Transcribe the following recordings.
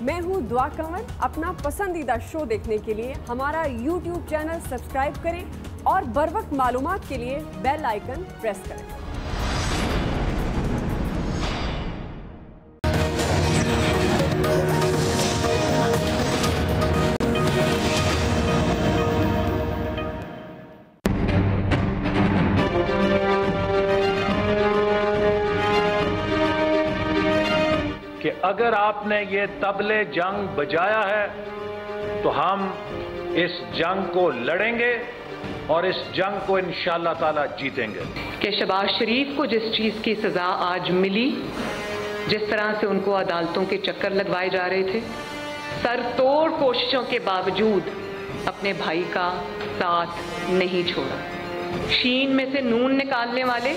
میں ہوں دعا کنور. اپنا پسندیدہ شو دیکھنے کے لیے ہمارا YouTube چینل سبسکرائب کریں اور بروقت معلومات کے لیے بیل آئیکن پریس کریں. کہ اگر آپ نے یہ طبلِ جنگ بجایا ہے تو ہم اس جنگ کو لڑیں گے اور اس جنگ کو انشاءاللہ تعالی جیتیں گے. کہ شہباز شریف کو جس چیز کی سزا آج ملی، جس طرح سے ان کو عدالتوں کے چکر لگوائے جا رہے تھے، سر توڑ کوششوں کے باوجود اپنے بھائی کا ساتھ نہیں چھوڑا. شین میں سے نون نکالنے والے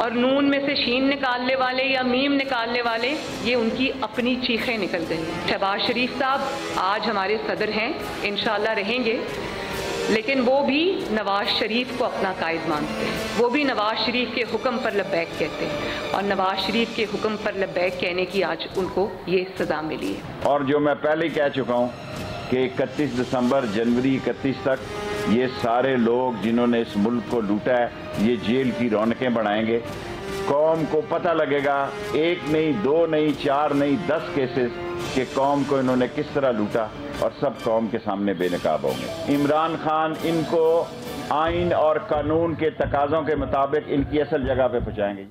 اور نون میں سے شین نکالنے والے یا میم نکالنے والے، یہ ان کی اپنی چیخیں نکل گئی. شہباز شریف صاحب آج ہمارے صدر ہیں، انشاءاللہ رہیں گے، لیکن وہ بھی نواز شریف کو اپنا قائد مانتے ہیں. وہ بھی نواز شریف کے حکم پر لبیک کہتے ہیں اور نواز شریف کے حکم پر لبیک کہنے کی آج ان کو یہ سزا ملی ہے. اور جو میں پہلے ہی کہہ چکا ہوں کہ 31 دسمبر جنوری 31 تک یہ سارے لوگ جنہوں نے اس ملک کو لوٹا ہے یہ جیل کی رونقیں بڑھائیں گے. قوم کو پتہ لگے گا، 1 نہیں 2 نہیں 4 نہیں 10 کیسز کہ قوم کو انہوں نے کس طرح لوٹا، اور سب قوم کے سامنے بے نقاب ہوں گے. عمران خان ان کو آئین اور قانون کے تقاضوں کے مطابق ان کی اصل جگہ پہ پہنچائیں گے.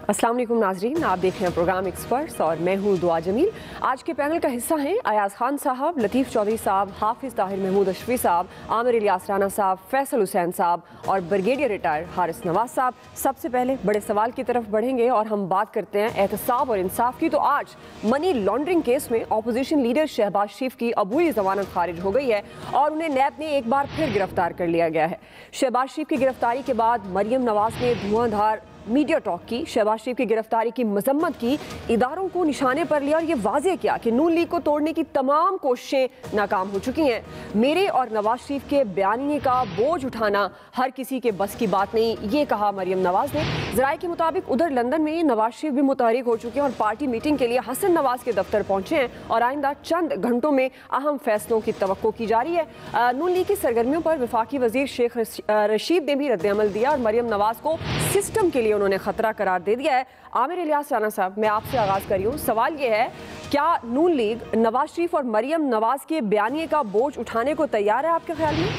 السلام علیکم ناظرین، آپ دیکھ رہے ہیں پروگرام ایکسپرٹس اور میں ہوں دعا جمیل. آج کے پینل کا حصہ ہیں ایاز خان صاحب، لطیف چودھری صاحب، حافظ طاہر محمود اشرفی صاحب، عامر الیاس رانا صاحب، فیصل حسین صاحب اور بریگیڈیئر ریٹائر حارث نواز صاحب. سب سے پہلے بڑے سوال کی طرف بڑھیں گے اور ہم بات کرتے ہیں احتساب اور انصاف کی. تو آج منی لانڈرنگ کیس میں اپوزیشن لیڈر شہباز شریف کی عبوری ضمانت خارج ہو گئی ہے اور انہیں نیب نے ایک بار پھر گرفتار کر لیا گیا ہے. شہباز شریف کی گرفتاری کے بعد مریم نواز نے دھواں دھار میڈیا ٹاک کی، شہباز شریف کی گرفتاری کی مذمت کی، اداروں کو نشانے پر لیا اور یہ واضح کیا کہ نون لیگ کو توڑنے کی تمام کوششیں ناکام ہو چکی ہیں. میرے اور نواز شریف کے بیانیے کا بوجھ اٹھانا ہر کسی کے بس کی بات نہیں، یہ کہا مریم نواز نے. ذرائع کے مطابق ادھر لندن میں نواز شریف بھی متحرک ہو چکے ہیں اور پارٹی میٹنگ کے لیے حسن نواز کے دفتر پہنچے ہیں اور آئندہ چند گھنٹوں میں اہم فیصلوں کی توقع کی جا رہی ہے. نون لیگ کی سرگرمیوں پر وفاقی وزیر شیخ رشید نے بھی رد عمل دیا اور مریم نواز کو سسٹم کے لیے انہوں نے خطرہ قرار دے دیا ہے. عامر الیاس رانا صاحب، میں آپ سے آغاز کر رہی ہوں. سوال یہ ہے، کیا نون لیگ نواز شریف اور مریم نواز کے بیانیے کا بوجھ اٹھانے کو تیار ہے آپ کے خیال میں؟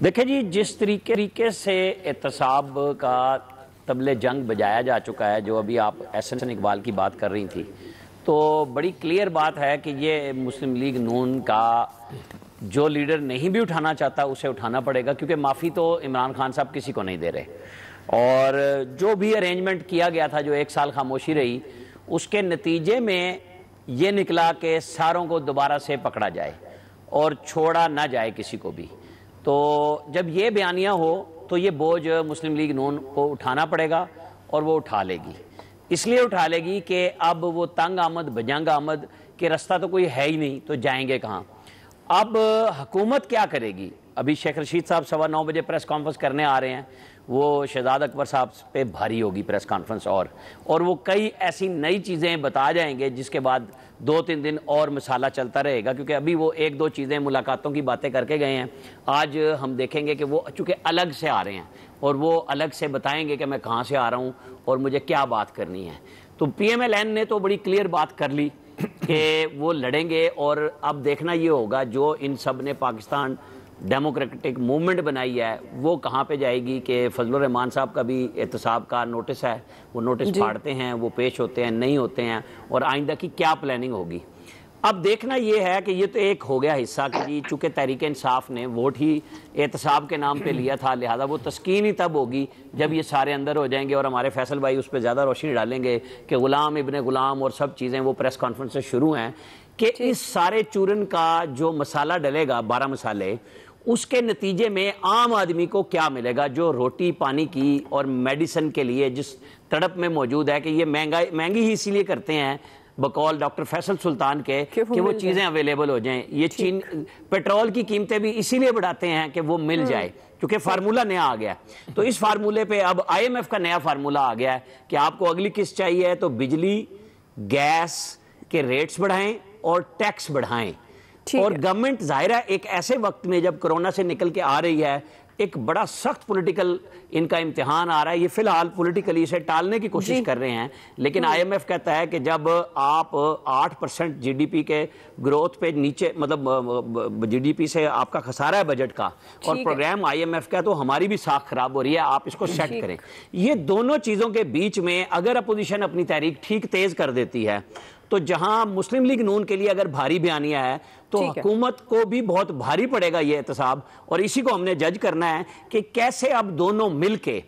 دیکھیں جی، جس طریقے سے احتساب کا طبلِ جنگ بجایا جا چکا ہے، جو ابھی آپ احسن اقبال کی بات کر رہی تھی، تو بڑی کلیئر بات ہے کہ یہ مسلم لیگ نون کا جو لیڈر نہیں بھی اٹھانا چاہتا اسے اٹھانا پڑے گا، کیونکہ معافی تو عمران خان صاحب کسی کو نہیں دے رہے. اور جو بھی ارینجمنٹ کیا گیا تھا، جو 1 سال خاموشی رہی، اس کے نتیجے میں یہ نکلا کہ ساروں کو دوبارہ سے پکڑا جائے اور چھوڑا نہ جائے کسی کو بھی. تو جب یہ بیانیہ ہو تو یہ بوجھ مسلم لیگ نون کو اٹھانا پڑے گا اور وہ اٹھا لے گی. اس لیے اٹھا لے گی کہ اب وہ تنگ آمد بجنگ آمد کہ رستہ تو کوئی ہے ہی نہیں، تو جائیں گے کہاں. اب حکومت کیا کرے گی؟ ابھی شیخ رشید صاحب 9:15 بجے پریس کانفرنس کرنے آ رہے ہیں، وہ شہزاد اکبر صاحب پہ بھاری ہوگی پریس کانفرنس، اور وہ کئی ایسی نئی چیزیں بتا جائیں گے جس کے بعد 2-3 دن اور مسالہ چلتا رہے گا، کیونکہ ابھی وہ 1-2 چیزیں ملاقاتوں کی باتیں کر کے گئے ہیں. آج ہم دیکھیں گے کہ وہ چونکہ الگ سے آ رہے ہیں اور وہ الگ سے بتائیں گے کہ میں کہاں سے آ رہا ہوں اور مجھے کیا بات کرنی ہے. تو پی ایم ایل این نے تو بڑی کلیئر بات کر لی کہ وہ لڑیں گے، اور اب دیکھنا یہ ہوگا جو ان سب نے پاکستان ڈیموکریٹک موومنٹ بنائی ہے وہ کہاں پہ جائے گی. کہ فضل الرحمان صاحب کا بھی احتساب کا نوٹس ہے، وہ نوٹس پھاڑتے ہیں، وہ پیش ہوتے ہیں، نہیں ہوتے ہیں، اور آئندہ کی کیا پلاننگ ہوگی. اب دیکھنا یہ ہے کہ یہ تو ایک ہو گیا حصہ کہ جی چونکہ تحریک انصاف نے ووٹ ہی احتساب کے نام پہ لیا تھا، لہذا وہ تسکین ہی تب ہوگی جب یہ سارے اندر ہو جائیں گے. اور ہمارے فیصل بھائی اس پہ زیادہ روشنی ڈالیں گے کہ غلام ابن غلام اور سب چیزیں وہ پریس کانفرنس سے شروع ہیں کہ اس سارے چورن کا جو مسالہ ڈلے گا، 12 مسالے، اس کے نتیجے میں عام آدمی کو کیا ملے گا جو روٹی پانی کی اور میڈیسن کے لیے جس تڑپ میں موجود ہے. کہ یہ مہنگی ہی اسی لیے کرتے ہیں بقول ڈاکٹر فیصل سلطان کے کہ وہ چیزیں اویلیبل ہو جائیں. یہ چین پیٹرول کی قیمتیں بھی اسی لیے بڑھاتے ہیں کہ وہ مل جائے, کیونکہ فارمولہ نیا آ گیا. تو اس فارمولے پہ اب IMF کا نیا فارمولہ آ گیا ہے کہ آپ کو اگلی قسط چاہیے تو بجلی گیس کے ریٹس بڑھائیں اور ٹیکس بڑھائیں. اور گورنمنٹ ظاہر ہے ایک ایسے وقت میں جب کرونا سے نکل کے آ رہی ہے, ایک بڑا سخت پولیٹیکل ان کا امتحان آ رہا ہے. یہ فی الحال پولیٹیکلی اسے ٹالنے کی کوشش کر رہے ہیں, لیکن IMF کہتا ہے کہ جب آپ 8% GDP کے گروتھ پہ نیچے, مطلب GDP سے آپ کا خسارہ ہے بجٹ کا, اور پروگرام IMF کا, تو ہماری بھی ساکھ خراب ہو رہی ہے, آپ اس کو سیٹ کریں. یہ دونوں چیزوں کے بیچ میں اگر اپوزیشن اپنی تحریک ٹھیک تیز کر دیتی ہے تو جہاں مسلم لیگ نون کے لیے اگر بھاری بیانیہ ہے تو حکومت کو بھی بہت بھاری پڑے گا یہ احتساب. اور اسی کو ہم نے جج کرنا ہے کہ کیسے اب دونوں مل کے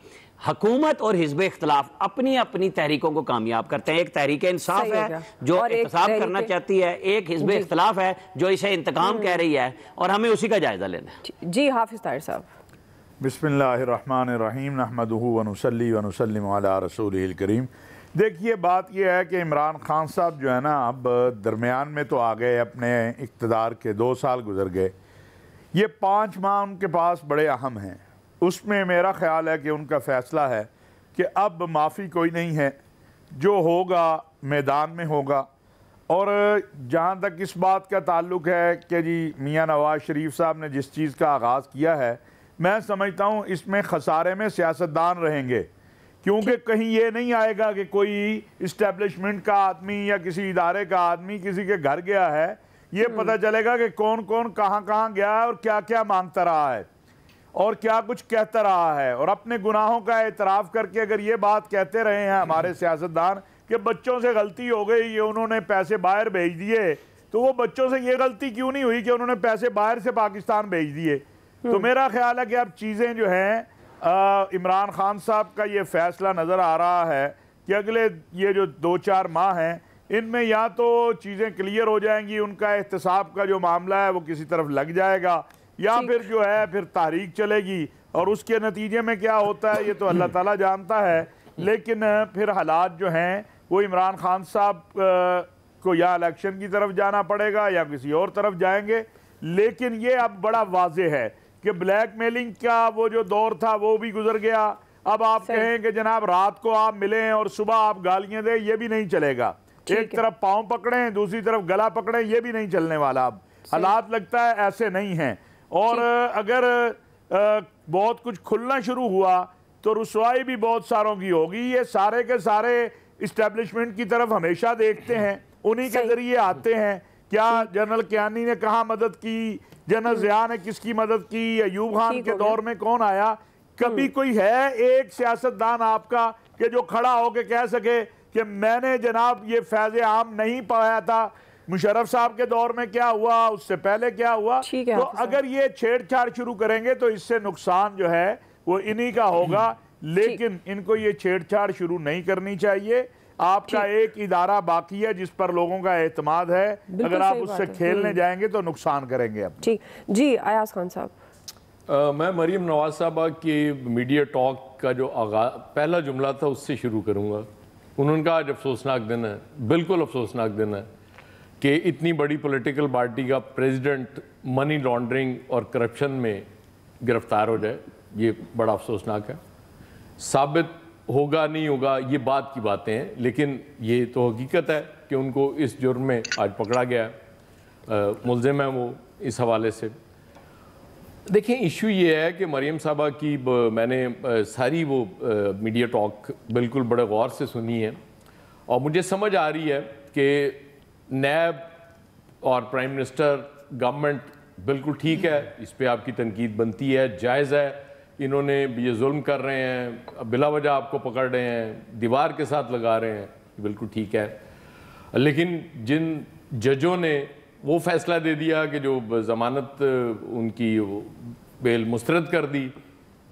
حکومت اور حزب اختلاف اپنی اپنی تحریکوں کو کامیاب کرتے ہیں. ایک تحریک انصاف ہے جو احتساب کرنا چاہتی ہے, ایک حزب اختلاف ہے جو اسے انتقام کہہ رہی ہے, اور ہمیں اسی کا جائزہ لینا ہے. جی حافظ طاہر صاحب. بسم اللہ الرحمن الرحیم, نحمدہ ونصلی ونسلم علی رسولہ الکریم. دیکھیے بات یہ ہے کہ عمران خان صاحب جو ہے نا, اب درمیان میں تو آ گئے, اپنے اقتدار کے 2 سال گزر گئے, یہ 5 ماہ ان کے پاس بڑے اہم ہیں. اس میں میرا خیال ہے کہ ان کا فیصلہ ہے کہ اب معافی کوئی نہیں ہے, جو ہوگا میدان میں ہوگا. اور جہاں تک اس بات کا تعلق ہے کہ جی میاں نواز شریف صاحب نے جس چیز کا آغاز کیا ہے, میں سمجھتا ہوں اس میں خسارے میں سیاستدان رہیں گے, کیونکہ کہیں یہ نہیں آئے گا کہ کوئی اسٹیبلشمنٹ کا آدمی یا کسی ادارے کا آدمی کسی کے گھر گیا ہے, یہ پتہ چلے گا کہ کون کون کہاں کہاں گیا ہے اور کیا کیا مانگتا رہا ہے اور کیا کچھ کہتا رہا ہے. اور اپنے گناہوں کا اعتراف کر کے اگر یہ بات کہتے رہے ہیں ہمارے سیاستدان کہ بچوں سے غلطی ہو گئی, یہ انہوں نے پیسے باہر بھیج دیے, تو وہ بچوں سے یہ غلطی کیوں نہیں ہوئی کہ انہوں نے پیسے باہر سے پاکستان بھیج دیے. تو میرا خیال ہے کہ اب چیزیں جو ہیں, عمران خان صاحب کا یہ فیصلہ نظر آ رہا ہے کہ اگلے یہ جو 2-4 ماہ ہیں ان میں یا تو چیزیں کلیئر ہو جائیں گی, ان کا احتساب کا جو معاملہ ہے وہ کسی طرف لگ جائے گا, یا پھر جو ہے پھر تحریک چلے گی, اور اس کے نتیجے میں کیا ہوتا ہے یہ تو اللہ تعالیٰ جانتا ہے. لیکن پھر حالات جو ہیں وہ عمران خان صاحب کو یا الیکشن کی طرف جانا پڑے گا یا کسی اور طرف جائیں گے. لیکن یہ اب بڑا واضح ہے کہ بلیک میلنگ کا وہ جو دور تھا وہ بھی گزر گیا. اب آپ کہیں کہ جناب رات کو آپ ملیں اور صبح آپ گالیاں دیں, یہ بھی نہیں چلے گا. ایک طرف پاؤں پکڑیں دوسری طرف گلا پکڑیں, یہ بھی نہیں چلنے والا. اب حالات لگتا ہے ایسے نہیں ہیں, اور اگر بہت کچھ کھلنا شروع ہوا تو رسوائی بھی بہت ساروں کی ہوگی. یہ سارے کے سارے اسٹیبلشمنٹ کی طرف ہمیشہ دیکھتے ہیں, انہی کے ذریعے آتے ہیں. کیا جنرل کیانی نے کہاں مدد کی, جنرل ضیاء نے کس کی مدد کی, ایوب خان کے دور میں کون آیا؟ کبھی کوئی ہے ایک سیاستدان آپ کا کہ جو کھڑا ہو کے کہہ سکے کہ میں نے جناب یہ فیض عام نہیں پایا تھا؟ مشرف صاحب کے دور میں کیا ہوا, اس سے پہلے کیا ہوا؟ تو اگر یہ چھیڑ چھاڑ شروع کریں گے تو اس سے نقصان جو ہے وہ انہی کا ہوگا. لیکن ان کو یہ چھیڑ چھاڑ شروع نہیں کرنی چاہیے. آپ کا ایک ادارہ باقی ہے جس پر لوگوں کا اعتماد ہے, اگر آپ اس سے کھیلنے جائیں گے تو نقصان کریں گے. جی ایاز خان صاحب. میں مریم نواز صاحبہ کی میڈیا ٹاک کا جو پہلا جملہ تھا اس سے شروع کروں گا. انہوں نے کہا آج افسوسناک دن ہے, بالکل افسوسناک دن ہے کہ اتنی بڑی پولیٹیکل پارٹی کا پریزیڈنٹ منی لانڈرنگ اور کرپشن میں گرفتار ہو جائے. یہ بڑا افسوسناک ہے. ثابت ہوگا نہیں ہوگا یہ بات کی باتیں ہیں, لیکن یہ تو حقیقت ہے کہ ان کو اس جرم میں آج پکڑا گیا ہے, ملزم ہے وہ اس حوالے سے. دیکھیں ایشو یہ ہے کہ مریم صاحبہ کی میں نے ساری وہ میڈیا ٹاک بالکل بڑے غور سے سنی ہے, اور مجھے سمجھ آ رہی ہے کہ نیب اور پرائم منسٹر گورنمنٹ بالکل ٹھیک ہے, اس پہ آپ کی تنقید بنتی ہے, جائز ہے. انہوں نے یہ ظلم کر رہے ہیں, بلا وجہ آپ کو پکڑ رہے ہیں, دیوار کے ساتھ لگا رہے ہیں, بالکل ٹھیک ہے. لیکن جن ججوں نے وہ فیصلہ دے دیا کہ جو ضمانت ان کی بیل مسترد کر دی,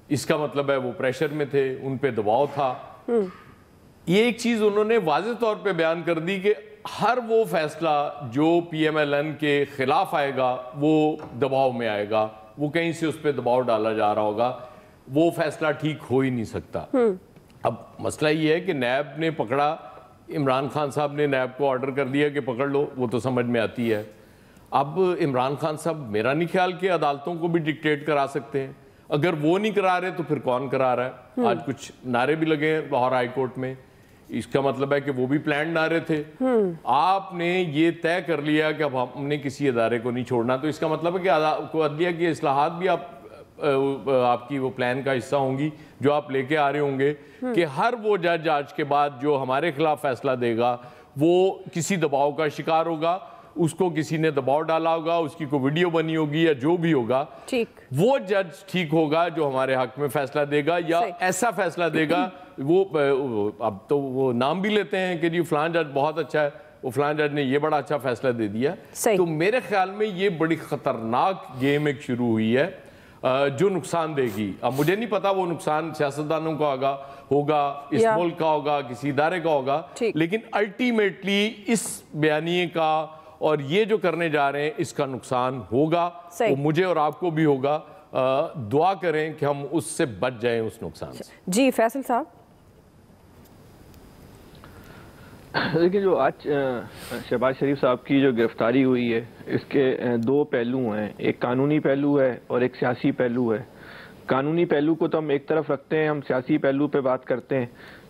اس کا مطلب ہے وہ پریشر میں تھے, ان پہ دباؤ تھا. یہ ایک چیز انہوں نے واضح طور پہ بیان کر دی کہ ہر وہ فیصلہ جو پی ایم ایل این کے خلاف آئے گا وہ دباؤ میں آئے گا, وہ کہیں سے اس پہ دباؤ ڈالا جا رہا ہوگا, وہ فیصلہ ٹھیک ہو ہی نہیں سکتا. اب مسئلہ یہ ہے کہ نیب نے پکڑا عمران خان صاحب نے نیب کو آرڈر کر دیا کہ پکڑ لو، وہ تو سمجھ میں آتی ہے. اب عمران خان صاحب میرا نہیں خیال کہ عدالتوں کو بھی ڈکٹیٹ کرا سکتے ہیں. اگر وہ نہیں کرا رہے تو پھر کون کرا رہا ہے؟ آج کچھ نعرے بھی لگے ہیں لاہور ہائی کورٹ میں، اس کا مطلب ہے کہ وہ بھی پلانڈ نعرے تھے. آپ نے یہ طے کر لیا کہ اب ہم نے کسی ادارے کو نہیں چھوڑنا، تو اس کا مطلب ہے کہ عدلیہ کی اصلاحات بھی آپ کی وہ پلان کا حصہ ہوں گی جو آپ لے کے آ رہے ہوں گے کہ ہر وہ جج آج کے بعد جو ہمارے خلاف فیصلہ دے گا وہ کسی دباؤ کا شکار ہوگا، اس کو کسی نے دباؤ ڈالا ہوگا، اس کی کوئی ویڈیو بنی ہوگی یا جو بھی ہوگا، وہ جج ٹھیک ہوگا جو ہمارے حق میں فیصلہ دے گا یا ایسا فیصلہ دے گا. وہ اب تو وہ نام بھی لیتے ہیں کہ جی فلان جج بہت اچھا ہے، وہ فلان جج نے یہ بڑا اچھا فیصلہ دے دیا. تو میرے خیال میں یہ بڑی خطرناک گیم ایک شروع ہوئی ہے جو نقصان دے گی. اب مجھے نہیں پتا وہ نقصان سیاستدانوں کا ہوگا اس ملک کا ہوگا، کسی ادارے کا ہوگا، لیکن الٹیمیٹلی اس بیانیے کا اور یہ جو کرنے جا رہے ہیں اس کا نقصان ہوگا، وہ مجھے اور آپ کو بھی ہوگا. دعا کریں کہ ہم اس سے بچ جائیں اس نقصان سے. جی فیصل صاحب. دیکھیں جو آج شہباز شریف صاحب کی جو گرفتاری ہوئی ہے اس کے دو پہلو ہیں، ایک قانونی پہلو ہے اور ایک سیاسی پہلو ہے. قانونی پہلو کو تو ہم ایک طرف رکھتے ہیں، ہم سیاسی پہلو پہ بات کرتے ہیں.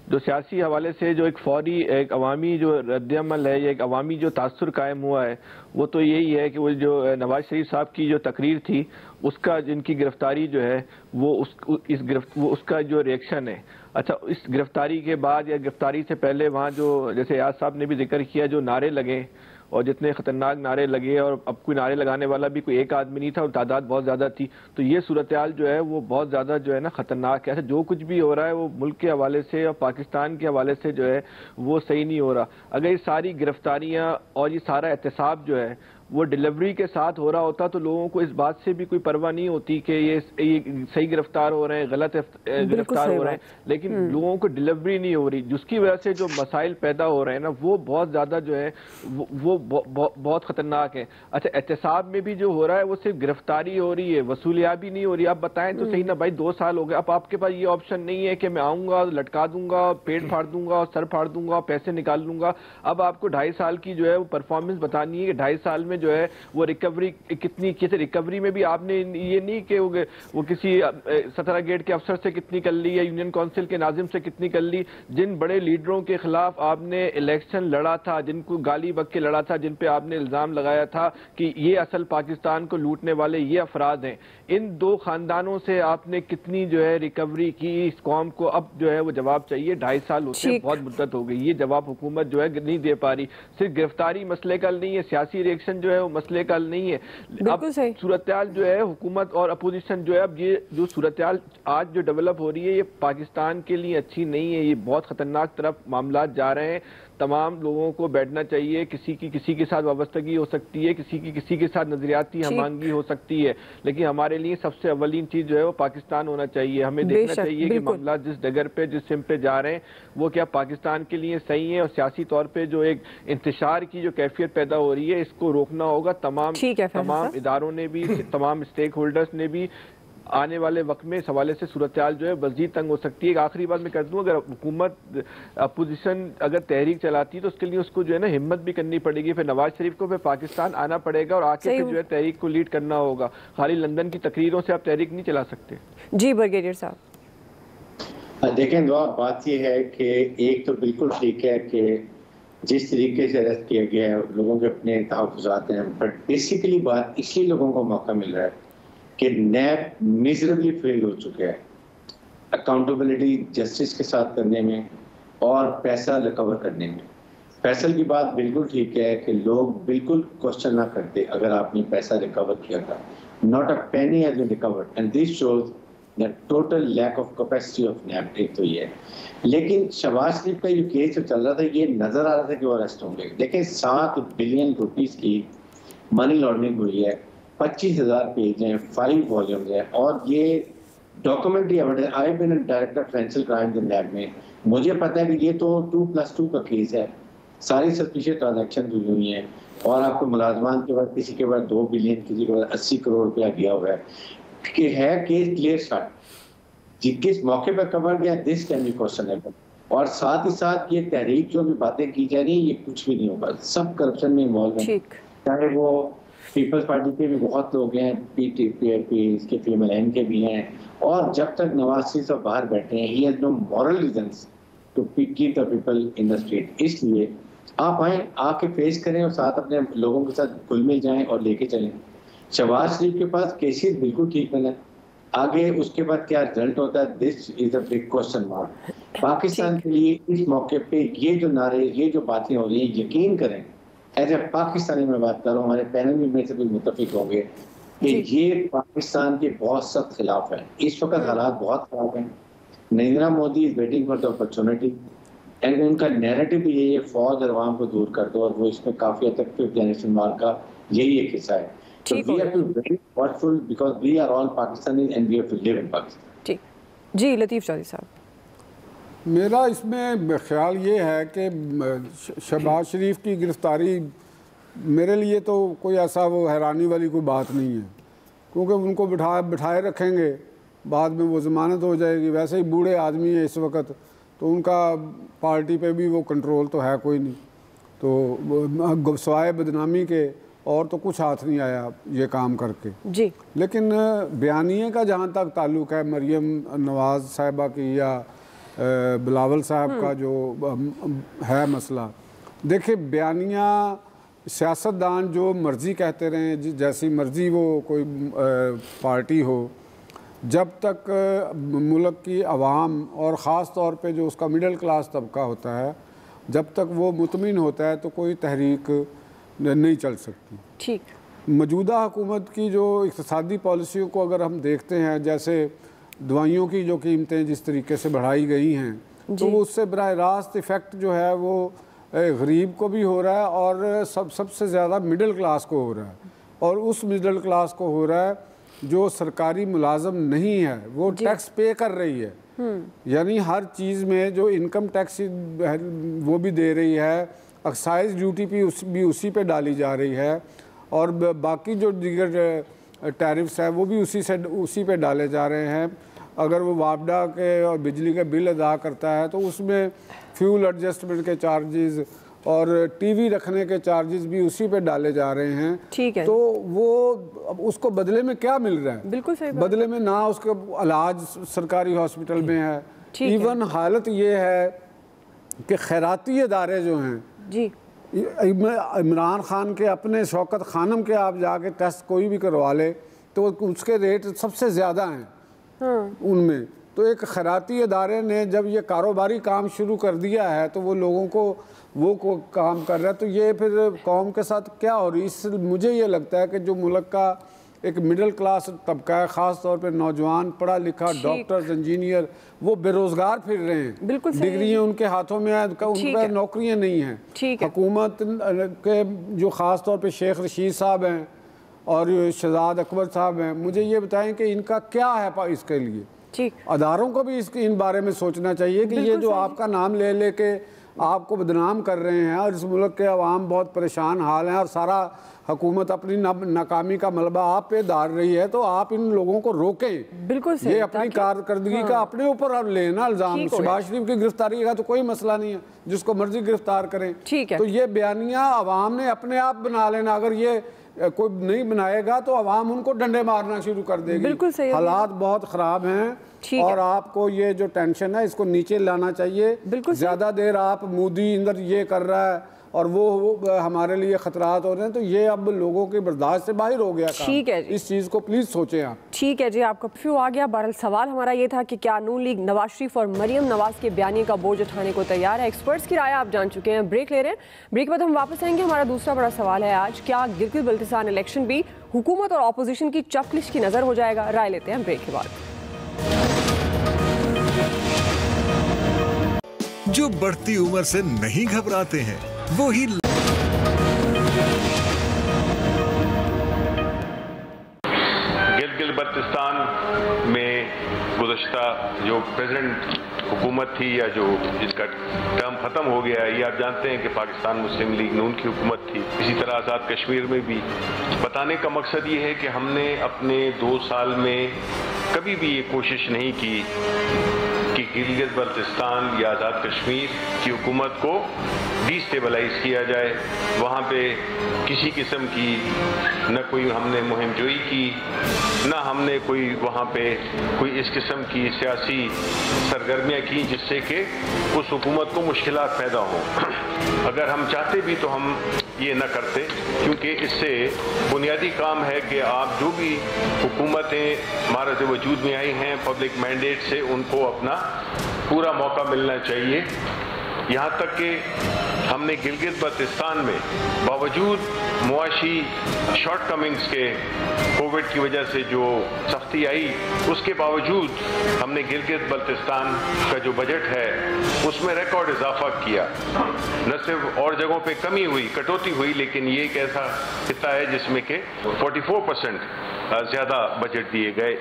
جو سیاسی حوالے سے جو ایک فوری ایک عوامی جو رد عمل ہے یا ایک عوامی جو تاثر قائم ہوا ہے وہ تو یہی ہے کہ وہ جو نواز شریف صاحب کی جو تقریر تھی اس کا جن کی گرفتاری جو ہے وہ اس کا جو ریئیکشن ہے. اچھا اس گرفتاری کے بعد یا گرفتاری سے پہلے وہاں جو جیسے ایاز صاحب نے بھی ذکر کیا جو نعرے لگے اور جتنے خطرناک نعرے لگے، اور اب کوئی نعرے لگانے والا بھی کوئی ایک آدمی نہیں تھا اور تعداد بہت زیادہ تھی، تو یہ صورتحال جو ہے وہ بہت زیادہ جو ہے نا خطرناک ہے. ایسا جو کچھ بھی ہو رہا ہے وہ ملک کے حوالے سے اور پاکستان کے حوالے سے جو ہے وہ صحیح نہیں ہو رہا. اگر یہ ساری گرفتاریاں اور یہ سارا احتساب جو ہے وہ ڈیلیوری کے ساتھ ہو رہا ہوتا تو لوگوں کو اس بات سے بھی کوئی پرواہ نہیں ہوتی کہ یہ صحیح گرفتار ہو رہے ہیں، غلط گرفتار ہو رہے ہیں، لیکن لوگوں کو ڈیلیوری نہیں ہو رہی، جس کی وجہ سے جو مسائل پیدا ہو رہے ہیں نا وہ بہت زیادہ جو ہے وہ بہت خطرناک ہے. اچھا احتساب میں بھی جو ہو رہا ہے وہ صرف گرفتاری ہو رہی ہے، وصولیابی نہیں ہو رہی. آپ بتائیں تو صحیح نا بھائی 2 سال ہو گئے، اب آپ کے پاس یہ آپشن نہیں ہے کہ میں آؤں گا لٹکا دوں گا، پیٹ پھاڑ دوں گا، سر پھاڑ دوں گا، پیسے نکال لوں گا. اب آپ کو 2.5 سال کی جو ہے وہ پرفارمنس بتانی ہے کہ 2.5 سال میں جو ہے وہ ریکوری کتنی کیسے. ریکوری میں بھی آپ نے یہ نہیں کہ وہ کسی 17 گیٹ کے افسر سے کتنی کر لی یا یونین کونسل کے ناظم سے کتنی کر لی. جن بڑے لیڈروں کے خلاف آپ نے الیکشن لڑا تھا، جن کو گالی بک کے لڑا تھا، جن پہ آپ نے الزام لگایا تھا کہ یہ اصل پاکستان کو لوٹنے والے یہ افراد ہیں، ان 2 خاندانوں سے آپ نے کتنی جو ہے ریکوری کی اس قوم کو. اب جو ہے وہ جواب چاہیے. 2.5 سال ہوتے ہیں، بہت مدت ہو گئی، یہ جواب حکومت جو ہے نہیں دے پا رہی. صرف گرفتاری مسئلے کا نہیں ہے، سیاسی ریئیکشن جو ہے وہ مسئلے کا نہیں ہے. اب صورتحال جو ہے حکومت اور اپوزیشن جو ہے اب یہ جو صورتحال آج جو ڈیولپ ہو رہی ہے یہ پاکستان کے لیے اچھی نہیں ہے. یہ بہت خطرناک طرف معاملات جا رہے ہیں. تمام لوگوں کو بیٹھنا چاہیے. کسی کی کسی کے ساتھ وابستگی ہو سکتی ہے، کسی کی کسی کے ساتھ نظریاتی ہمانگی ہو سکتی ہے، لیکن ہمارے لیے سب سے اولین چیز جو ہے وہ پاکستان ہونا چاہیے. ہمیں دیکھنا چاہیے کہ معاملات جس ڈگر پہ جس سم پہ جا رہے ہیں وہ کیا پاکستان کے لیے صحیح ہے، اور سیاسی طور پہ جو ایک انتشار کی جو کیفیت پیدا ہو رہی ہے اس کو روکنا ہوگا. تمام اداروں نے بھی، تمام اسٹیک ہولڈرز نے بھی. آنے والے وقت میں اس حوالے سے صورتحال جو ہے مزید تنگ ہو سکتی ہے. ایک آخری بات میں کر دوں، اگر حکومت اپوزیشن اگر تحریک چلاتی تو اس کے لیے اس کو جو ہے نا ہمت بھی کرنی پڑے گی. پھر نواز شریف کو پھر پاکستان آنا پڑے گا اور آ کے پھر جو ہے تحریک کو لیڈ کرنا ہوگا. خالی لندن کی تقریروں سے آپ تحریک نہیں چلا سکتے. جی برگیڈیئر صاحب. دیکھیں دعا بات یہ ہے کہ ایک تو بالکل ٹھیک ہے کہ جس طریقے سے اریسٹ کیا گیا ہے لوگوں کے اپنے تحفظات ہیں، بٹ بیسیکلی بات اس لیے لوگوں کو موقع مل رہا ہے کہ نیب میزربلی فیل ہو چکا ہے اکاؤنٹیبلٹی جسٹس کے ساتھ کرنے میں اور پیسہ ریکور کرنے میں. فیصل کی بات بالکل ٹھیک ہے کہ لوگ بالکل کوشچن نہ کرتے اگر آپ نے پیسہ ریکور کیا تھا. Not a penny has been recovered and this shows the total lack of capacity of NAB. ایک تو یہ ہے، لیکن شہباز شریف کا جو کیس چل رہا تھا یہ نظر آ رہا تھا کہ وہ اریسٹ ہوں گے. دیکھیں 7 بلین روپیز کی منی لانڈرنگ ہوئی ہے، 25,000 پیج ہیں، 5 والیومز ہیں، اور یہ documentary evidence. I have been director financial crimes in NAB میں، مجھے پتہ ہے کہ یہ تو 2+2 کا کیس ہے. ساری سسپیشیس ٹرانزیکشن ہوئی ہیں اور آپ کو ملازمان کے بعد کسی کے بعد 2 بلین، کسی کے بعد 80 کروڑ روپیہ گیا ہوا ہے کہ ہے کیس کلیئر شاٹ. جی کس موقع پہ کور گیا دس کین بی کوسچنیبل. اور ساتھ ہی ساتھ یہ تحریک جو بھی باتیں کی جا رہی ہیں یہ کچھ بھی نہیں ہوگا، سب کرپشن میں انوالو ہیں، چاہے وہ پیپلز پارٹی کے بھی بہت لوگ ہیں، PTP اس کے فیمل این کے بھی ہیں، اور جب تک نواز شریف صاحب باہر بیٹھے ہیں he has no moral reasons to keep the people in the street. اس لیے آپ آئیں، آ کے فیس کریں اور ساتھ اپنے لوگوں کے ساتھ گل مل جائیں اور لے کے چلیں. شہباز شریف کے پاس کیسز بالکل ٹھیک نہیں ہے، آگے اس کے بعد کیا رزلٹ ہوتا ہے this is a big question mark. Pakistan کے لیے اس موقع پہ یہ جو نعرے، یہ جو باتیں ہو رہی ہیں، یقین کریں ایز اے پاکستانی میں بات کر رہا ہوں، ہمارے پینل میں سے بھی متفق ہوں گے کہ یہ پاکستان کے بہت سخت خلاف ہے. اس وقت حالات بہت خراب ہیں. Narendra Modi is waiting for the opportunity, and ان کا نیریٹو بھی یہی ہے فوج اور عوام کو دور کر دو، اور وہ اس میں کافی حد تک ففتھ جنریشن وار کا یہی ایک حصہ ہے. So we have to be very watchful because we are all Pakistanis and we have to live in Pakistan. ٹھیک جی لطیف چودھری صاحب. میرا اس میں خیال یہ ہے کہ شہباز شریف کی گرفتاری میرے لیے تو کوئی ایسا وہ حیرانی والی کوئی بات نہیں ہے، کیونکہ ان کو بٹھائے رکھیں گے، بعد میں وہ ضمانت ہو جائے گی. ویسے ہی بوڑھے آدمی ہیں اس وقت، تو ان کا پارٹی پہ بھی وہ کنٹرول تو ہے کوئی نہیں، تو سوائے بدنامی کے اور تو کچھ ہاتھ نہیں آیا یہ کام کر کے. جی لیکن بیانیے کا جہاں تک تعلق ہے مریم نواز صاحبہ کی یا بلاول صاحب کا جو ہے مسئلہ، دیکھیں بیانیہ سیاستدان جو مرضی کہتے رہیں، جیسی مرضی وہ کوئی پارٹی ہو، جب تک ملک کی عوام اور خاص طور پہ جو اس کا مڈل کلاس طبقہ ہوتا ہے جب تک وہ مطمئن ہوتا ہے تو کوئی تحریک نہیں چل سکتی. ٹھیک. موجودہ حکومت کی جو اقتصادی پالیسیوں کو اگر ہم دیکھتے ہیں، جیسے دوائیوں کی جو قیمتیں جس طریقے سے بڑھائی گئی ہیں، تو وہ اس سے براہ راست ایفیکٹ جو ہے وہ غریب کو بھی ہو رہا ہے اور سب سے زیادہ مڈل کلاس کو ہو رہا ہے. اور اس مڈل کلاس کو ہو رہا ہے جو سرکاری ملازم نہیں ہے، وہ ٹیکس پے کر رہی ہے، یعنی ہر چیز میں جو انکم ٹیکس وہ بھی دے رہی ہے، ایکسائز ڈیوٹی بھی اسی پہ ڈالی جا رہی ہے، اور باقی جو دیگر ٹیرفس ہیں وہ بھی اسی پہ ڈالے جا رہے ہیں. اگر وہ وابڈا کے اور بجلی کے بل ادا کرتا ہے تو اس میں فیول ایڈجسٹمنٹ کے چارجز اور ٹی وی رکھنے کے چارجز بھی اسی پہ ڈالے جا رہے ہیں. ٹھیک ہے. تو وہ اس کو بدلے میں کیا مل رہا ہے؟ بالکل صحیح. بدلے میں نہ اس کا علاج سرکاری ہاسپٹل میں ہے. ایون حالت یہ ہے کہ خیراتی ادارے جو ہیں، جی عمران خان کے اپنے شوکت خانم کے آپ جا کے ٹیسٹ کوئی بھی کروا لے تو اس کے ریٹ سب سے زیادہ ہیں ان میں. تو ایک خیراتی ادارے نے جب یہ کاروباری کام شروع کر دیا ہے تو وہ لوگوں کو وہ کام کر رہا ہے، تو یہ پھر قوم کے ساتھ کیا ہو رہی ہے؟ مجھے یہ لگتا ہے کہ جو ملک کا ایک مڈل کلاس طبقہ ہے، خاص طور پہ نوجوان پڑھا لکھا ڈاکٹرز انجینئر، وہ بے روزگار پھر رہے ہیں. ڈگریاں ان کے ہاتھوں میں ہیں، ان پہ نوکریاں نہیں ہیں. حکومت کے جو خاص طور پہ شیخ رشید صاحب ہیں اور شہزاد اکبر صاحب ہیں، مجھے یہ بتائیں کہ ان کا کیا ہے اس کے لیے؟ اداروں کو بھی ان بارے میں سوچنا چاہیے کہ یہ جو آپ کا نام لے لے کے آپ کو بدنام کر رہے ہیں اور اس ملک کے عوام بہت پریشان حال ہیں اور سارا حکومت اپنی ناکامی کا ملبہ آپ پہ ڈال رہی ہے، تو آپ ان لوگوں کو روکیں. بالکل یہ اپنی کارکردگی کا اپنے اوپر اب لینا الزام. شہباز شریف کی گرفتاری کا تو کوئی مسئلہ نہیں ہے، جس کو مرضی گرفتار کریں. تو یہ بیانیہ عوام نے اپنے آپ بنا لینا. اگر یہ کوئی نہیں بنائے گا تو عوام ان کو ڈنڈے مارنا شروع کر دے گی. حالات بہت خراب ہیں اور آپ کو یہ جو ٹینشن ہے اس کو نیچے لانا چاہیے. زیادہ دیر آپ مودی اندر یہ کر رہا ہے اور وہ ہمارے لیے خطرات ہو رہے ہیں، تو یہ اب لوگوں کے برداشت سے باہر ہو گیا. ٹھیک ہے، اس چیز کو پلیز سوچیں آپ. ٹھیک ہے جی، آپ کا پھیو آ گیا. بہرحال سوال ہمارا یہ تھا کہ کیا نون لیگ نواز شریف اور مریم نواز کے بیانیے کا بوجھ اٹھانے کو تیار ہے؟ ایکسپرٹس کی رائے آپ جان چکے ہیں. بریک لے رہے ہیں، بریک کے بعد ہم واپس آئیں گے. ہمارا دوسرا بڑا سوال ہے آج، کیا گلگت بلتستان الیکشن بھی حکومت اور اپوزیشن کی چیک لسٹ کی نظر ہو جائے گا؟ رائے لیتے ہیں بریک کے بعد. جو بڑھتی عمر سے نہیں گھبراتے ہیں وہی گلگت بلتستان میں گزشتہ جو پریزیڈنٹ حکومت تھی یا جو جس کا ٹرم ختم ہو گیا ہے، یہ آپ جانتے ہیں کہ پاکستان مسلم لیگ نون کی حکومت تھی. اسی طرح آزاد کشمیر میں بھی. بتانے کا مقصد یہ ہے کہ ہم نے اپنے 2 سال میں کبھی بھی یہ کوشش نہیں کی کہ گلگت بلتستان یا آزاد کشمیر کی حکومت کو ڈیسٹیبلائز کیا جائے. وہاں پہ کسی قسم کی نہ کوئی ہم نے مہم جوئی کی، نہ ہم نے کوئی وہاں پہ کوئی اس قسم کی سیاسی سرگرمیاں کی جس سے کہ اس حکومت کو مشکلات پیدا ہوں. اگر ہم چاہتے بھی تو ہم یہ نہ کرتے، کیونکہ اس سے بنیادی کام ہے کہ آپ جو بھی حکومتیں معرض وجود میں آئی ہیں پبلک مینڈیٹ سے، ان کو اپنا پورا موقع ملنا چاہیے. یہاں تک کہ ہم نے گلگت بلتستان میں باوجود معاشی شارٹ کمنگز کے، کووڈ کی وجہ سے جو سختی آئی، اس کے باوجود ہم نے گلگت بلتستان کا جو بجٹ ہے اس میں ریکارڈ اضافہ کیا. نہ صرف اور جگہوں پہ کمی ہوئی، کٹوتی ہوئی، لیکن یہ ایک ایسا خطہ ہے جس میں کہ 44% زیادہ بجٹ دیے گئے.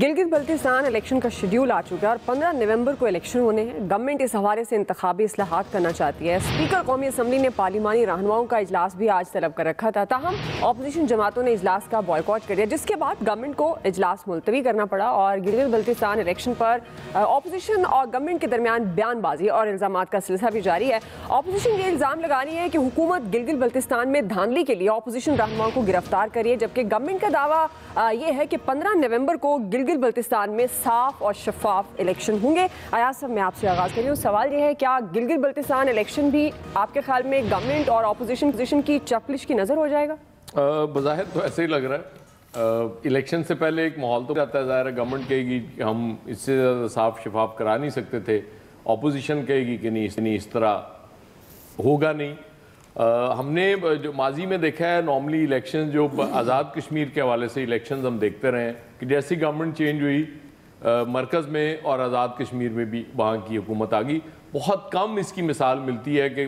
گلگت بلتستان الیکشن کا شیڈیول آ چکا ہے اور 15 نومبر کو الیکشن ہونے ہیں. گورنمنٹ اس حوالے سے انتخابی اصلاحات کرنا چاہتی ہے. اسپیکر قومی اسمبلی نے پارلیمانی رہنماؤں کا اجلاس بھی آج طلب کر رکھا تھا، تاہم اپوزیشن جماعتوں نے اجلاس کا بائیکاٹ کر دیا، جس کے بعد گورنمنٹ کو اجلاس ملتوی کرنا پڑا اور گلگت بلتستان الیکشن پر اپوزیشن اور گورنمنٹ کے درمیان بیان بازی اور الزامات کا سلسلہ بھی جاری ہے. اپوزیشن یہ الزام لگا رہی ہے کہ حکومت گلگت بلتستان میں دھاندلی کے لیے اپوزیشن رہنماؤں کو گرفتار کری ہے، جبکہ گورنمنٹ کا دعویٰ یہ ہے کہ 15 نومبر کو گلگت بلتستان میں صاف اور شفاف الیکشن ہوں گے. ایاز صاحب، میں آپ سے آغاز کر رہی ہوں. سوال یہ ہے، کیا گلگت بلتستان الیکشن بھی آپ کے خیال میں گورنمنٹ اور اپوزیشن پوزیشن کی چپلش کی نظر ہو جائے گا؟ بظاہر تو ایسے ہی لگ رہا ہے. الیکشن سے پہلے ایک ماحول تو جاتا ہے، ظاہر ہے گورنمنٹ کہے گی کہ ہم اس سے زیادہ صاف شفاف کرا نہیں سکتے تھے، اپوزیشن کہے گی کہ نہیں اس طرح ہوگا نہیں. ہم نے جو ماضی میں دیکھا ہے نارملی الیکشن جو آزاد کشمیر کے حوالے سے الیکشنز ہم دیکھتے رہے ہیں کہ جیسی گورنمنٹ چینج ہوئی مرکز میں اور آزاد کشمیر میں بھی وہاں کی حکومت آ گئی. بہت کم اس کی مثال ملتی ہے کہ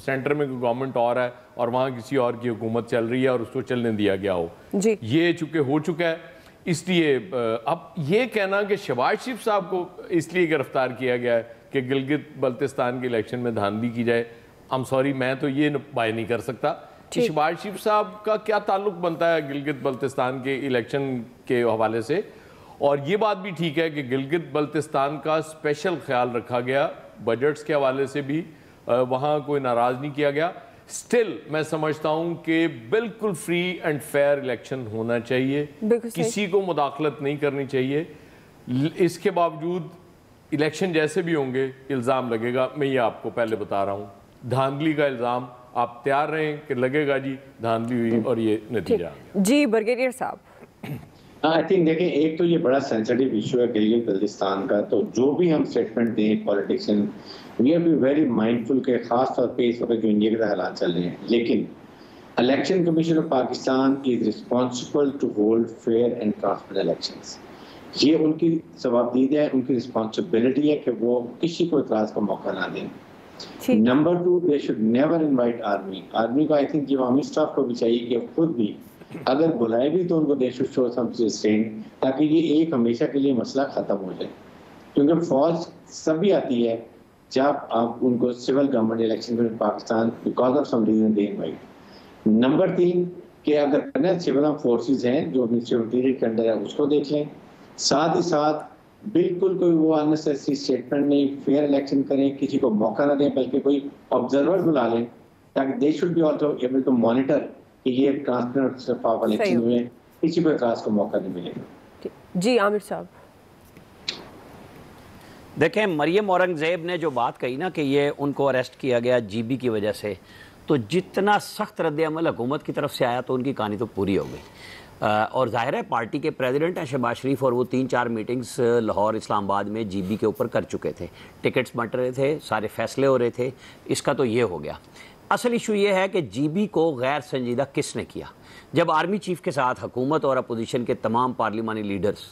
سینٹر میں کوئی گورنمنٹ اور ہے اور وہاں کسی اور کی حکومت چل رہی ہے اور اس کو چلنے دیا گیا ہو. یہ چونکہ ہو چکا ہے، اس لیے اب یہ کہنا کہ شہباز شریف صاحب کو اس لیے گرفتار کیا گیا ہے کہ گلگت بلتستان کے الیکشن میں دھاندلی کی جائے، سوری میں تو یہ بائے نہیں کر سکتا کہ شہباز شریف صاحب کا کیا تعلق بنتا ہے گلگت بلتستان کے الیکشن کے حوالے سے. اور یہ بات بھی ٹھیک ہے کہ گلگت بلتستان کا اسپیشل خیال رکھا گیا، بجٹس کے حوالے سے بھی وہاں کوئی ناراض نہیں کیا گیا. سٹل میں سمجھتا ہوں کہ بالکل فری اینڈ فیئر الیکشن ہونا چاہیے، کسی کو مداخلت نہیں کرنی چاہیے. اس کے باوجود الیکشن جیسے بھی ہوں گے الزام لگے گا. میں یہ آپ کو پہلے بتا رہا ہوں، دھاندلی کا الزام آپ تیار رہیں کہ لگے گا جی دھاندلی ہوئی اور یہ نتیجہ. جی بریگیڈیئر صاحب. آئی تھنک دیکھیں، ایک تو یہ بڑا سینسٹیو ایشو ہے گلگت بلتستان کا، تو جو بھی ہم اسٹیٹمنٹ دیں politician we are be very mindful کہ خاص طور پہ اس وقت جو انڈیا کے حالات چل رہے ہیں، لیکن election commission of Pakistan is responsible to hold fair and transparent elections. یہ ان کی جوابدہی ہے، ان کی رسپانسبلٹی ہے کہ وہ کسی کو اعتراض کا موقع نہ دیں. Number 2، they should never invite army کو آئی تھنک یہ عوامی اسٹاف کو بھی چاہیے کہ خود بھی اگر بلائے بھی تو ان کو they should show some restraint تاکہ یہ ایک ہمیشہ کے لیے مسئلہ ختم ہو جائے. کیونکہ فوج سبھی آتی ہے جب آپ ان کو سول گورنمنٹ الیکشن میں Pakistan because of some reason they invite. Number 3 کہ اگر کرنا سول فورسز ہیں جو منسٹری آف انٹیریئر کے انڈر ہے اس کو دیکھ لیں، ساتھ ہی ساتھ بالکل کوئی وہ اننیسیسری اسٹیٹمنٹ نہیں، فیئر الیکشن کریں، کسی کو موقع نہ دیں، بلکہ کوئی آبزرور بلا لیں تاکہ they should be also able to monitor کہ یہ ٹرانسپیرنٹ شفاف الیکشن ہوئے، کسی کو اعتراض کو موقع نہیں ملے گا. جی عامر صاحب. دیکھیں مریم اورنگزیب نے جو بات کہی نا کہ یہ ان کو اریسٹ کیا گیا جی بی کی وجہ سے، تو جتنا سخت رد عمل حکومت کی طرف سے آیا تو ان کی کہانی تو پوری ہو گئی. اور ظاہر ہے پارٹی کے پریزیڈنٹ ہیں شہباز شریف اور وہ 3-4 میٹنگز لاہور اسلام آباد میں جی بی کے اوپر کر چکے تھے، ٹکٹس بنٹ رہے تھے، سارے فیصلے ہو رہے تھے. اس کا تو یہ ہو گیا. اصل ایشو یہ ہے کہ جی بی کو غیر سنجیدہ کس نے کیا. جب آرمی چیف کے ساتھ حکومت اور اپوزیشن کے تمام پارلیمانی لیڈرز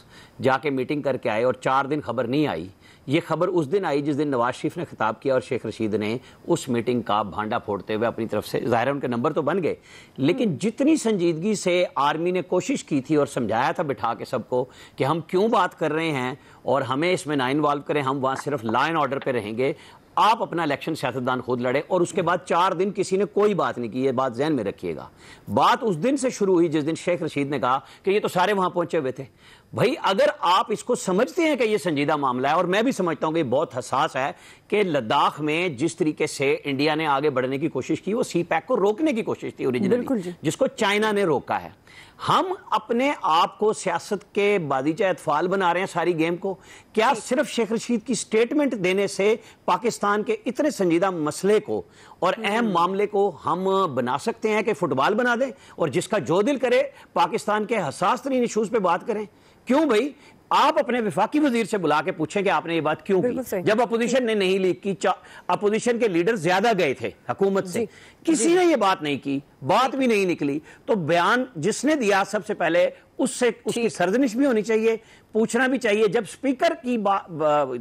جا کے میٹنگ کر کے آئے اور 4 دن خبر نہیں آئی، یہ خبر اس دن آئی جس دن نواز شریف نے خطاب کیا اور شیخ رشید نے اس میٹنگ کا بھانڈا پھوڑتے ہوئے اپنی طرف سے، ظاہر ہے ان کے نمبر تو بن گئے، لیکن جتنی سنجیدگی سے آرمی نے کوشش کی تھی اور سمجھایا تھا بٹھا کے سب کو کہ ہم کیوں بات کر رہے ہیں اور ہمیں اس میں نہ انوالو کریں، ہم وہاں صرف لا اینڈ آرڈر پہ رہیں گے، آپ اپنا الیکشن سیاستدان خود لڑے اور اس کے بعد 4 دن کسی نے کوئی بات نہیں کی. یہ بات ذہن میں رکھیے گا. بات اس دن سے شروع ہوئی جس دن شیخ رشید نے کہا کہ یہ تو سارے وہاں پہنچے ہوئے تھے. بھائی اگر آپ اس کو سمجھتے ہیں کہ یہ سنجیدہ معاملہ ہے, اور میں بھی سمجھتا ہوں کہ یہ بہت حساس ہے کہ لداخ میں جس طریقے سے انڈیا نے آگے بڑھنے کی کوشش کی, وہ سی پیک کو روکنے کی کوشش تھی اوریجنلی, جس کو چائنا نے روکا ہے. ہم اپنے آپ کو سیاست کے بادیچہ اطفال بنا رہے ہیں ساری گیم کو. کیا صرف شیخ رشید کی سٹیٹمنٹ دینے سے پاکستان کے اتنے سنجیدہ مسئلے کو اور اہم معاملے کو ہم بنا سکتے ہیں کہ فٹ بال بنا دیں اور جس کا جو دل کرے پاکستان کے حساس ترین ایشوز پہ بات کریں؟ کیوں بھائی؟ آپ اپنے وفاقی وزیر سے بلا کے پوچھیں کہ آپ نے یہ بات کیوں کی. جب اپوزیشن نے نہیں لیک کی, اپوزیشن کے لیڈر زیادہ گئے تھے حکومت سے, کسی نے یہ بات نہیں کی, بات بھی نہیں نکلی. تو بیان جس نے دیا سب سے پہلے اس کی سرزنش بھی ہونی چاہیے, پوچھنا بھی چاہیے. جب سپیکر کی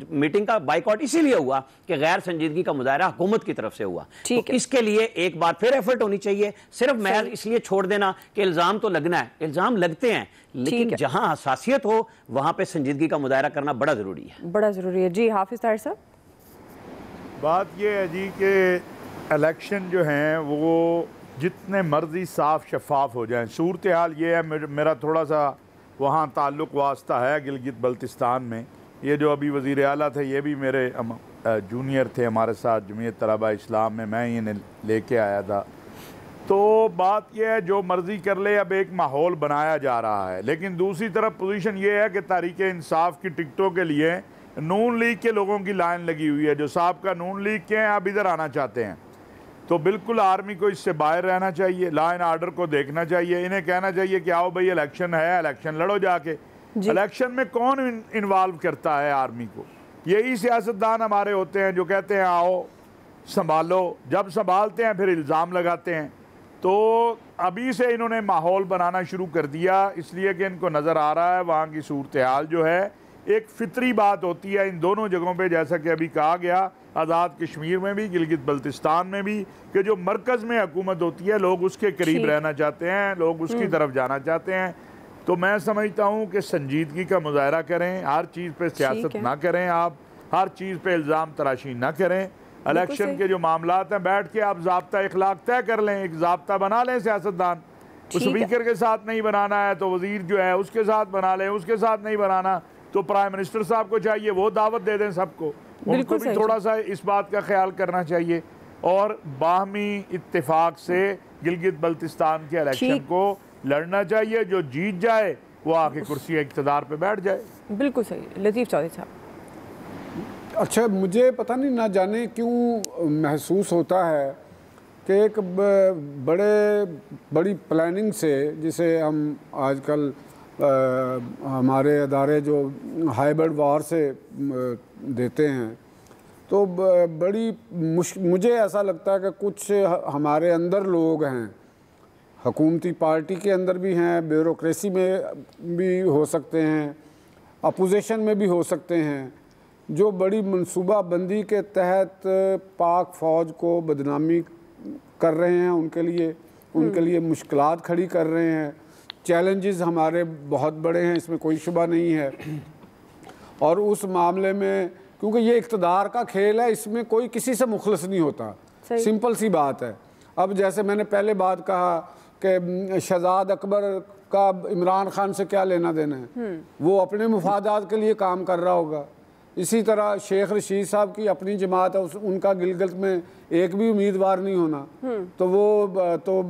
میٹنگ کا بائیکاٹ اسی لیے ہوا کہ غیر سنجیدگی کا مظاہرہ حکومت کی طرف سے ہوا, تو اس کے لیے ایک بار پھر ایفرٹ ہونی چاہیے. صرف محض اس لیے چھوڑ دینا کہ الزام تو لگنا ہے, الزام لگتے ہیں, لیکن جہاں حساسیت ہو وہاں پہ سنجیدگی کا مظاہرہ کرنا بڑا ضروری ہے. بڑا ضروری ہے. جی حافظ طاہر صاحب. بات یہ ہے جی کہ الیکشن جو ہیں وہ جتنے مرضی صاف شفاف ہو جائیں. صورتحال یہ ہے, میرا تھوڑا سا وہاں تعلق واسطہ ہے گلگت بلتستان میں. یہ جو ابھی وزیر اعلیٰ تھے یہ بھی میرے جونیئر تھے ہمارے ساتھ جمعیت طلبہ اسلام میں ہی انہیں لے کے آیا تھا. تو بات یہ ہے جو مرضی کر لے, اب ایک ماحول بنایا جا رہا ہے. لیکن دوسری طرف پوزیشن یہ ہے کہ تحریک انصاف کی ٹکٹوں کے لیے نون لیگ کے لوگوں کی لائن لگی ہوئی ہے, جو صاحب کا نون لیگ کے ہیں اب ادھر آنا چاہتے ہیں. تو بالکل آرمی کو اس سے باہر رہنا چاہیے, لا اینڈ آرڈر کو دیکھنا چاہیے. انہیں کہنا چاہیے کہ آؤ بھئی الیکشن ہے, الیکشن لڑو جا کے. الیکشن میں کون انوالو کرتا ہے آرمی کو؟ یہی سیاستدان ہمارے ہوتے ہیں جو کہتے ہیں آؤ سنبھالو, جب سنبھالتے ہیں پھر الزام لگاتے ہیں. تو ابھی سے انہوں نے ماحول بنانا شروع کر دیا, اس لیے کہ ان کو نظر آ رہا ہے وہاں کی صورتحال جو ہے ایک فطری بات ہوتی ہے ان دونوں جگہوں پہ, جیسا کہ ابھی کہا گیا آزاد کشمیر میں بھی, گلگت بلتستان میں بھی, کہ جو مرکز میں حکومت ہوتی ہے لوگ اس کے قریب رہنا چاہتے ہیں, لوگ اس کی طرف جانا چاہتے ہیں. تو میں سمجھتا ہوں کہ سنجیدگی کا مظاہرہ کریں, ہر چیز پہ سیاست نہ کریں, آپ ہر چیز پہ الزام تراشی نہ کریں. الیکشن کے جو معاملات ہیں بیٹھ کے آپ ضابطہ اخلاق طے کر لیں, ایک ضابطہ بنا لیں سیاستدان. اسپیکر کے ساتھ نہیں بنانا ہے تو وزیر جو ہے اس کے ساتھ بنا لیں, اس کے ساتھ نہیں بنانا تو پرائم منسٹر صاحب کو چاہیے وہ دعوت دے دیں سب کو. ان کو بھی تھوڑا سا اس بات کا خیال کرنا چاہیے اور باہمی اتفاق سے گلگت بلتستان کے الیکشن کو لڑنا چاہیے. جو جیت جائے وہ آ کے کرسی اقتدار پہ بیٹھ جائے. بالکل صحیح. لطیف چودھری صاحب. اچھا, مجھے پتہ نہیں نہ جانے کیوں محسوس ہوتا ہے کہ ایک بڑی پلاننگ سے, جسے ہم آج کل ہمارے ادارے جو ہائبرڈ وار سے دیتے ہیں, تو بڑی مجھے ایسا لگتا ہے کہ کچھ ہمارے اندر لوگ ہیں, حکومتی پارٹی کے اندر بھی ہیں, بیوروکریسی میں بھی ہو سکتے ہیں, اپوزیشن میں بھی ہو سکتے ہیں, جو بڑی منصوبہ بندی کے تحت پاک فوج کو بدنامی کر رہے ہیں, ان کے لیے مشکلات کھڑی کر رہے ہیں. چیلنجز ہمارے بہت بڑے ہیں, اس میں کوئی شبہ نہیں ہے. اور اس معاملے میں کیونکہ یہ اقتدار کا کھیل ہے, اس میں کوئی کسی سے مخلص نہیں ہوتا, سمپل سی بات ہے. اب جیسے میں نے پہلے بات کہا کہ شہزاد اکبر کا عمران خان سے کیا لینا دینا ہے, وہ اپنے مفادات کے لیے کام کر رہا ہوگا. اسی طرح شیخ رشید صاحب کی اپنی جماعت ہے, ان کا گلگت میں ایک بھی امیدوار نہیں ہونا, تو وہ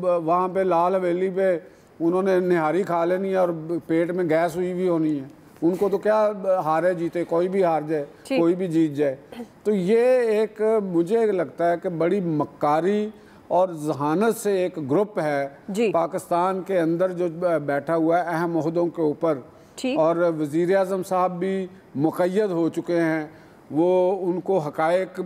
وہاں پہ لال حویلی پہ انہوں نے نہاری کھا لینی ہے اور پیٹ میں گیس ہوئی بھی ہونی ہے. ان کو تو کیا ہارے جیتے, کوئی بھی ہار جائے کوئی بھی جیت جائے. تو یہ ایک مجھے لگتا ہے کہ بڑی مکاری اور ذہانت سے ایک گروپ ہے پاکستان کے اندر جو بیٹھا ہوا ہے اہم عہدوں کے اوپر, اور وزیر اعظم صاحب بھی مقید ہو چکے ہیں, وہ ان کو حقائق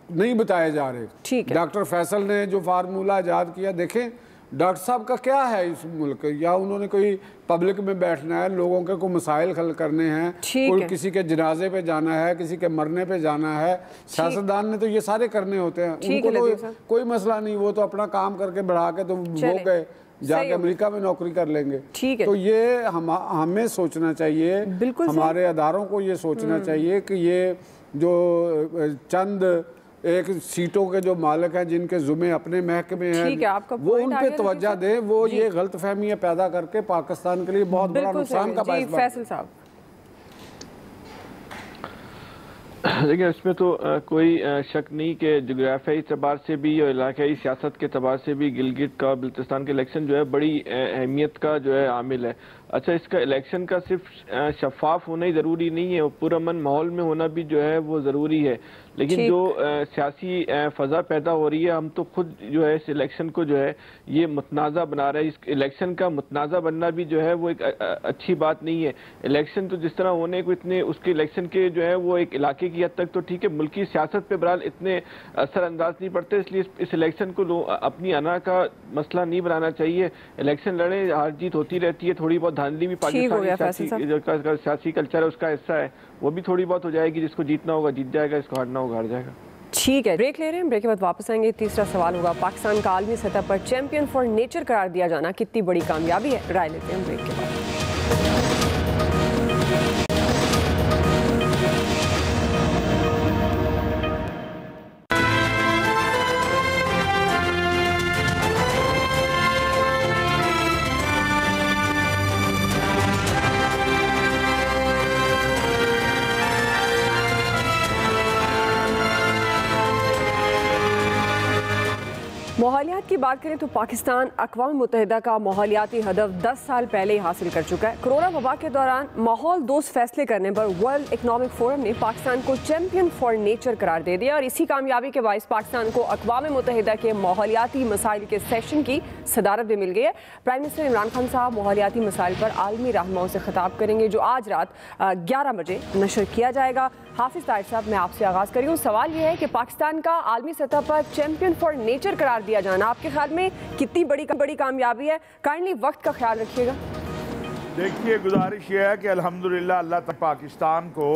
نہیں بتائے جا رہے. ڈاکٹر فیصل نے جو فارمولہ ایجاد کیا, دیکھیں ڈاکٹر صاحب کا کیا ہے اس ملک, یا انہوں نے کوئی پبلک میں بیٹھنا ہے, لوگوں کے کوئی مسائل حل کرنے ہیں, کوئی کسی کے جنازے پہ جانا ہے, کسی کے مرنے پہ جانا ہے. سیاستدان نے تو یہ سارے کرنے ہوتے ہیں, ان کو تو کوئی مسئلہ نہیں, وہ تو اپنا کام کر کے بڑھا کے تو وہ گئے جا کے امریکہ میں نوکری کر لیں گے. تو یہ ہمیں سوچنا چاہیے, ہمارے اداروں کو یہ سوچنا چاہیے کہ یہ جو چند ایک سیٹوں کے جو مالک ہیں جن کے ذمے اپنے محکمے ہیں وہ ان پہ توجہ دیں. وہ یہ غلط فہمیاں پیدا کر کے پاکستان کے لیے بہت بڑا نقصان کا باعث بن. فیصل صاحب دیکھیں اس میں تو کوئی شک نہیں کہ جغرافیائی اعتبار سے بھی اور علاقائی سیاست کے اعتبار سے بھی گلگت کا بلتستان کے الیکشن جو ہے بڑی اہمیت کا جو ہے عامل ہے. اچھا اس کا الیکشن کا صرف شفاف ہونا ہی ضروری نہیں ہے, پرامن ماحول میں ہونا بھی جو ہے وہ ضروری ہے, لیکن جو سیاسی فضا پیدا ہو رہی ہے ہم تو خود جو ہے اس الیکشن کو جو ہے یہ متنازع بنا رہے ہیں. اس الیکشن کا متنازع بننا بھی جو ہے وہ ایک اچھی بات نہیں ہے. الیکشن تو جس طرح ہونے کو اتنے اس کے الیکشن کے جو ہے وہ ایک علاقے کی حد تک تو ٹھیک ہے, ملکی سیاست پہ بہرحال اتنے اثر انداز نہیں پڑتے, اس لیے اس الیکشن کو اپنی انا کا مسئلہ نہیں بنانا چاہیے. الیکشن لڑیں, ہار جیت ہوتی رہتی ہے, تھوڑی بہت دھاندلی بھی پاکستانی سیاسی کلچر ہے اس کا حصہ ہے, وہ بھی تھوڑی بہت ہو جائے گی. جس کو جیتنا ہوگا جیت جائے گا, اس کو ہارنا ہوگا ہار جائے گا. ٹھیک ہے, بریک لے رہے ہیں, بریک کے بعد واپس آئیں گے. تیسرا سوال ہوگا پاکستان کا عالمی سطح پر چیمپئن فار نیچر قرار دیا جانا کتنی بڑی کامیابی ہے؟ رائے لیتے ہیں بریک کے بعد. ماحولیات کی بات کریں تو پاکستان اقوام متحدہ کا ماحولیاتی ہدف 10 سال پہلے ہی حاصل کر چکا ہے. کرونا وبا کے دوران ماحول دوست فیصلے کرنے پر ورلڈ اکنامک فورم نے پاکستان کو چیمپئن فار نیچر قرار دے دیا, اور اسی کامیابی کے باعث پاکستان کو اقوام متحدہ کے ماحولیاتی مسائل کے سیشن کی صدارت بھی مل گئی ہے. پرائم منسٹر عمران خان صاحب ماحولیاتی مسائل پر عالمی رہنماؤں سے خطاب کریں گے, جو آج رات 11 بجے نشر کیا جائے گا. حافظ طاہر صاحب, میں آپ سے آغاز کری ہوں. سوال یہ ہے کہ پاکستان کا عالمی سطح پر چیمپئن فار نیچر قرار دیا جانا آپ کے خیال میں کتنی بڑی کامیابی ہے؟ کائنڈلی وقت کا خیال رکھیے گا. دیکھیے گزارش یہ ہے کہ الحمدللہ اللہ تعالیٰ پاکستان کو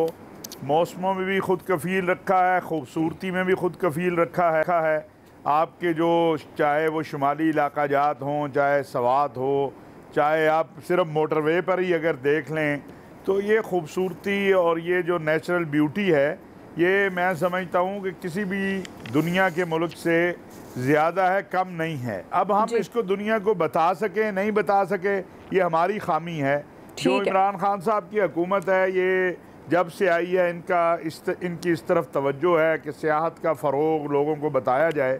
موسموں میں بھی خود کفیل رکھا ہے, خوبصورتی میں بھی خود کفیل رکھا ہے. آپ کے جو چاہے وہ شمالی علاقہ جات ہوں, چاہے سوات ہو, چاہے آپ صرف موٹر وے پر ہی اگر دیکھ لیں تو یہ خوبصورتی اور یہ جو نیچرل بیوٹی ہے یہ میں سمجھتا ہوں کہ کسی بھی دنیا کے ملک سے زیادہ ہے, کم نہیں ہے. اب ہم اس کو دنیا کو بتا سکیں نہیں بتا سکے یہ ہماری خامی ہے. جو عمران خان صاحب کی حکومت ہے یہ جب سے آئی ہے ان کی اس طرف توجہ ہے کہ سیاحت کا فروغ لوگوں کو بتایا جائے,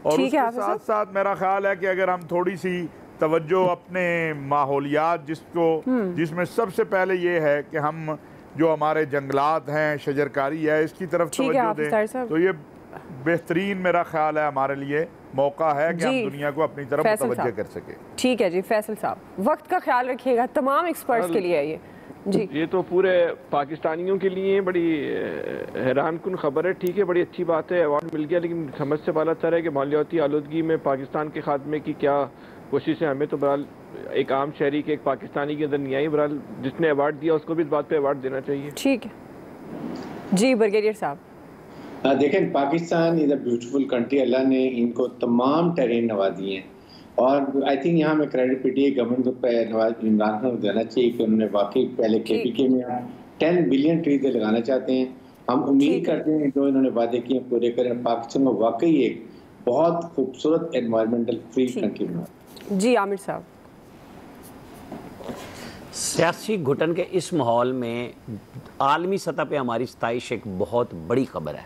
اور اس کے ساتھ ساتھ میرا خیال ہے کہ اگر ہم تھوڑی سی توجہ اپنے ماحولیات جس میں سب سے پہلے یہ ہے کہ ہم جو ہمارے جنگلات ہیں, شجرکاری ہے, اس کی طرف توجہ دیں تو یہ بہترین میرا خیال ہے ہمارے لیے موقع ہے کہ ہم دنیا کو اپنی طرف متوجہ کر سکیں. ٹھیک ہے جی فیصل صاحب, وقت کا خیال رکھیے گا, تمام ایکسپرٹس کے لیے یہ جی یہ تو پورے پاکستانیوں کے لیے بڑی حیران کن خبر ہے. ٹھیک ہے, بڑی اچھی بات ہے, ایوارڈ مل گیا, لیکن سمجھ سے بالا تر ہے کہ ماحولیاتی آلودگی میں پاکستان کے خاتمے کی کیا کوشش ہے. ہمیں تو بہرحال ایک عام شہری کے ایک پاکستانی کے اندر نہیں آئی, بہرحال جس نے ایوارڈ دیا اس کو بھی اس بات پہ ایوارڈ دینا چاہیے. ٹھیک ہے جی بریگیڈیئر صاحب. دیکھیں پاکستان از اے بیوٹیفل کنٹری, اللہ نے ان کو تمام ٹرین نواز دیے ہیں, اور آئی تھنک یہاں میں credit P T a government کو عمران خان کو دینا چاہیے کہ انہوں نے واقعی پہلے کے پی کے میں 10 بلین ٹریز لگانا چاہتے ہیں. ہم امید کرتے ہیں جو انہوں نے وعدے کیے پورے کریں, پاکستان کو واقعی ایک بہت خوبصورت انوائرمنٹل فری کنٹری بنا. جی عامر صاحب. سیاسی گھٹن کے اس ماحول میں عالمی سطح پہ ہماری ستائش ایک بہت بڑی خبر ہے,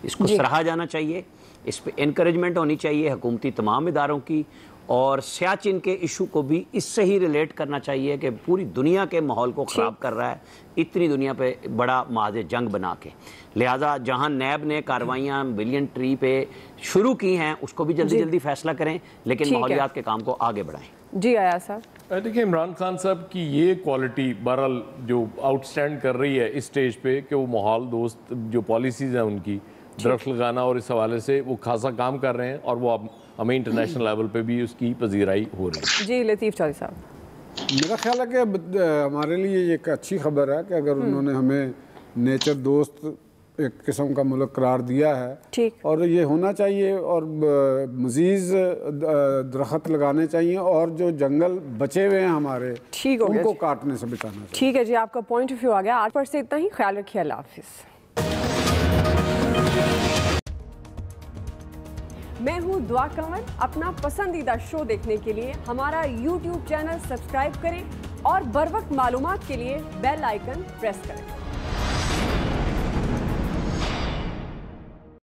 اس کو سراہا جانا چاہیے, اس پہ انکریجمنٹ ہونی چاہیے حکومتی تمام اداروں کی, اور سیاچن کے ایشو کو بھی اس سے ہی ریلیٹ کرنا چاہیے کہ پوری دنیا کے ماحول کو خراب کر رہا ہے اتنی دنیا پہ بڑا محاذ جنگ بنا کے. لہٰذا جہاں نیب نے کاروائیاں بلین ٹری پہ شروع کی ہیں اس کو بھی جلدی جلدی فیصلہ کریں, لیکن ماحولیات کے کام کو آگے بڑھائیں. جی آیا صاحب. دیکھیں عمران خان صاحب کی یہ کوالٹی بہرحال جو آؤٹ سٹینڈ کر رہی ہے اس سٹیج پہ کہ وہ ماحول دوست جو پالیسیز ہیں ان کی درخت لگانا اور اس حوالے سے وہ خاصا کام کر رہے ہیں, اور وہ ہمیں انٹرنیشنل لیول پہ بھی اس کی پذیرائی ہو رہی ہے. جی لطیف چودھری صاحب. میرا خیال ہے کہ ہمارے لیے یہ ایک اچھی خبر ہے کہ اگر انہوں نے ہمیں نیچر دوست ایک قسم کا ملک قرار دیا ہے, اور یہ ہونا چاہیے, اور مزید درخت لگانے چاہیے, اور جو جنگل بچے ہوئے ہیں ہمارے ان کو کاٹنے سے بچانا چاہیے. ٹھیک ہے جی, آپ کا پوائنٹ آف ویو آ گیا. آج پر سے اتنا ہی, خیال رکھیے, اللہ حافظ. میں ہوں دعا کنور. اپنا پسندیدہ شو دیکھنے کے لیے ہمارا YouTube چینل سبسکرائب کریں اور بر وقت معلومات کے لیے بیل آئیکن پریس کریں.